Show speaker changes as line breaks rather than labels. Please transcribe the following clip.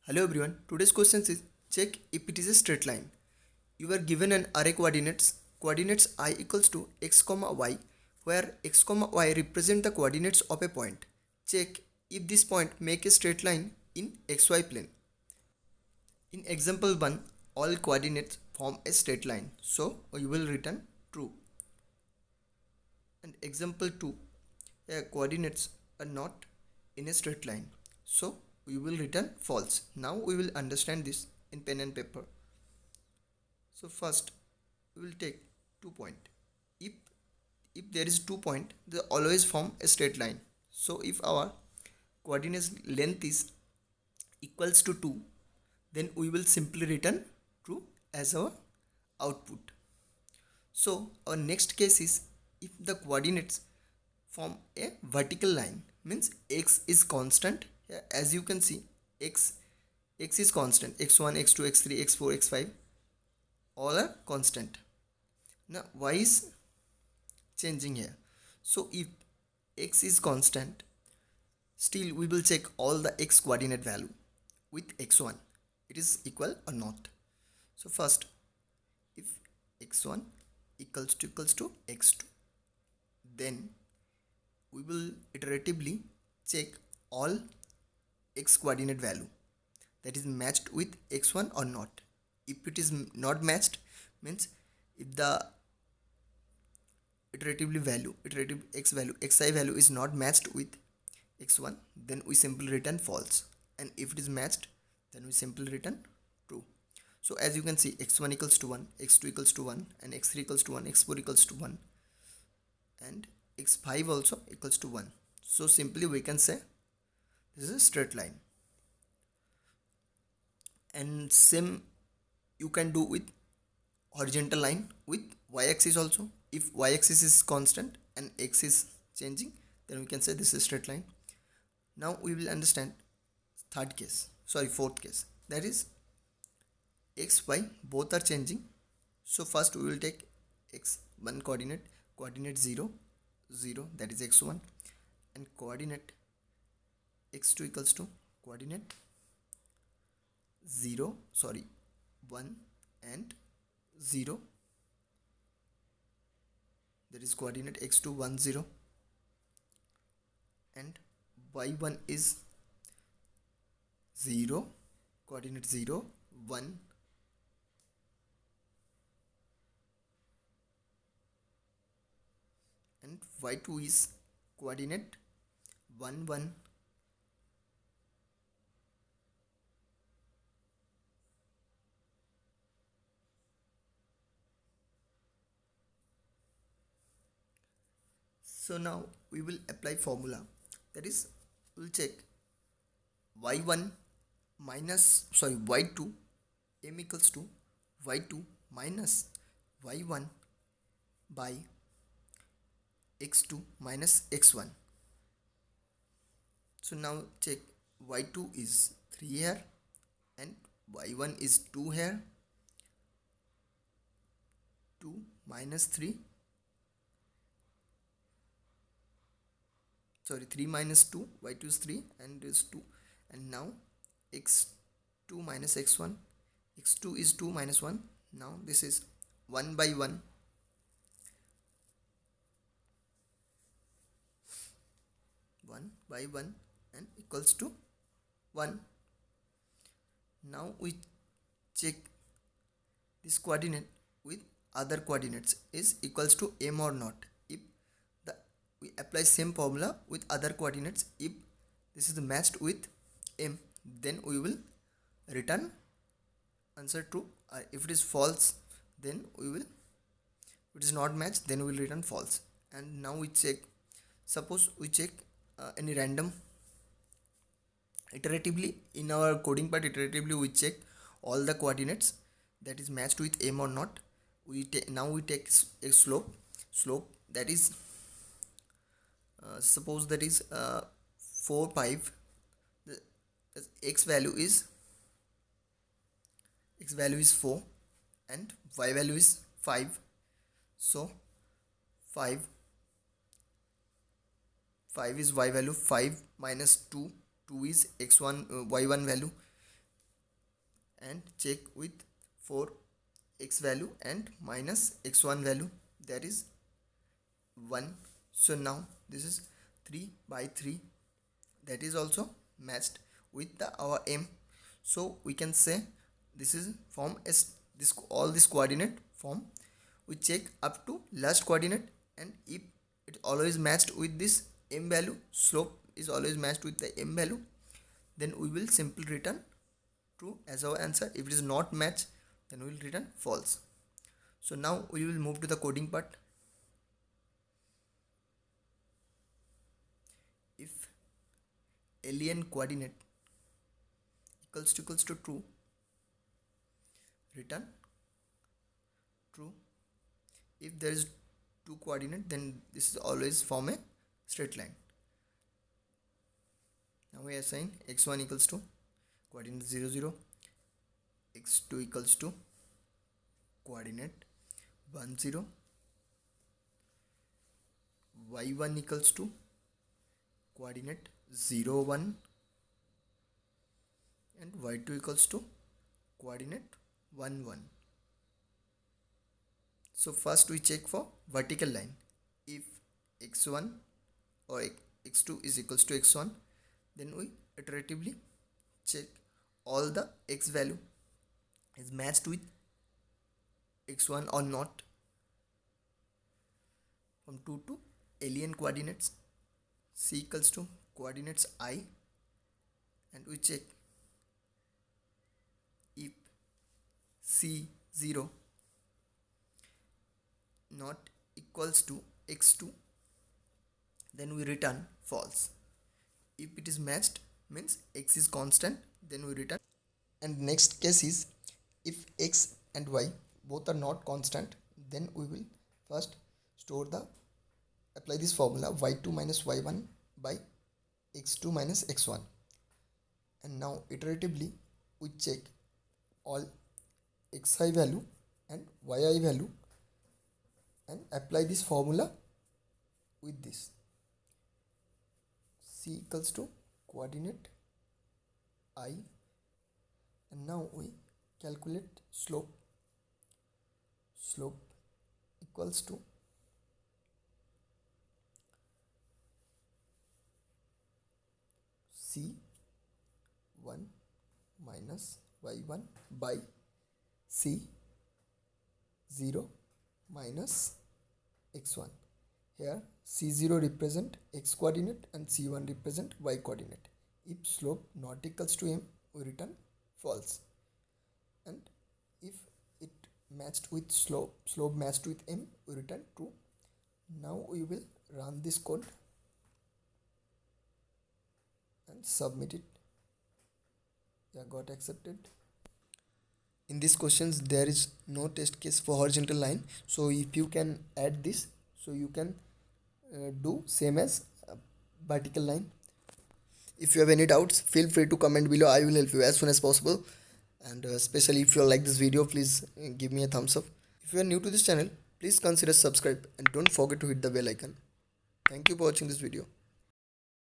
Hello everyone, today's question is check if it is a straight line. You are given an array coordinates I equals to x comma y, where x comma y represent the coordinates of a point. Check if this point make a straight line in xy plane. In example 1, all coordinates form a straight line, so we will return true. And example 2, coordinates are not in a straight line, so we will return false. Now we will understand this in pen and paper. So first we will take 2 point. If there is 2 point, they always form a straight line. So if our coordinate length is equals to 2, then we will simply return true as our output. So our next case is if the coordinates form a vertical line, means x is constant. As you can see, x is constant, x1 x2 x3 x4 x5 all are constant. Now y is changing here. So if x is constant, still we will check all the x coordinate value with x1 it is equal or not. So first, if x1 equals to x2, then we will iteratively check all x coordinate value that is matched with x1 or not. If it is not matched, means if the iterative xi value is not matched with x1, then we simply return false, and if it is matched, then we simply return true. So as you can see, x1 equals to 1, x2 equals to 1, and x3 equals to 1, x4 equals to 1, and x5 also equals to 1. So simply we can say this is a straight line. And same you can do with horizontal line with y-axis also. If y-axis is constant and x is changing, then we can say this is straight line. Now we will understand fourth case, that is x, y both are changing. So first we will take x1 coordinate 0 0, that is x1, and coordinate x2 equals to coordinate 1 and 0, that is coordinate x2 1 0, and y1 is 0, coordinate 0 1, and y2 is coordinate 1 1. So now we will apply formula, that is we'll check y1 y2 m equals to y2 minus y1 by x2 minus x1. So now check y2 is 3 here and y1 is 2 here. 2 minus 3 3 minus 2, y2 is 3 and is 2, and now x2 minus x1, x2 is 2 minus 1. Now this is 1 by 1, 1 by 1 and equals to 1. Now we check this coordinate with other coordinates is equals to m or not. If we apply same formula with other coordinates, if this is matched with m, then we will return answer true. If it is false, then we will, if it is not matched, then we will return false. And now we check, suppose we check any random iteratively in our coding part. Iteratively we check all the coordinates that is matched with m or not. We take a slope that is suppose that is 4 5. The x value is 4 and y value is 5. So 5 is y value, 5 minus 2 is x1 y1 value, and check with for x value and minus x1 value, that is 1. So now this is 3 by 3, that is also matched with our m. So we can say this is form as this, all this coordinate form. We check up to last coordinate, and if it always matched with this m value, slope is always matched with the m value, then we will simply return true as our answer. If it is not matched, then we will return false. So now we will move to the coding part. If alien coordinate equals to true, return true. If there is two coordinate, then this is always form a straight line. Now we assign x1 equals to coordinate 0 0, x2 equals to coordinate 1 0, y1 equals to coordinate 0 1, and y2 equals to coordinate 1 1. So first we check for vertical line. If x1 or x2 is equals to x1, then we iteratively check all the x value is matched with x1 or not. From 2 to alien coordinates, c equals to coordinates I, and we check if c0 not equals to x2, then we return false. If it is matched, means x is constant, then we return. And next case is if x and y both are not constant, then we will first apply this formula y2 minus y1 by x2 minus x1, and now iteratively we check all xi value and yi value and apply this formula with this. C equals to coordinate I, and now we calculate slope equals to c1 minus y1 by c0 minus x1. Here c0 represent x coordinate and c1 represent y coordinate. If slope not equals to m, we return false, and if it matched with slope matched with m, we return true. Now we will run this code and submit it. Yeah, got accepted. In these questions there is no test case for horizontal line, so if you can add this, so you can do same as vertical line. If you have any doubts, feel free to comment below. I will help you as soon as possible, and especially if you like this video, please give me a thumbs up. If you are new to this channel, please consider subscribe and don't forget to hit the bell icon. Thank you for watching this video.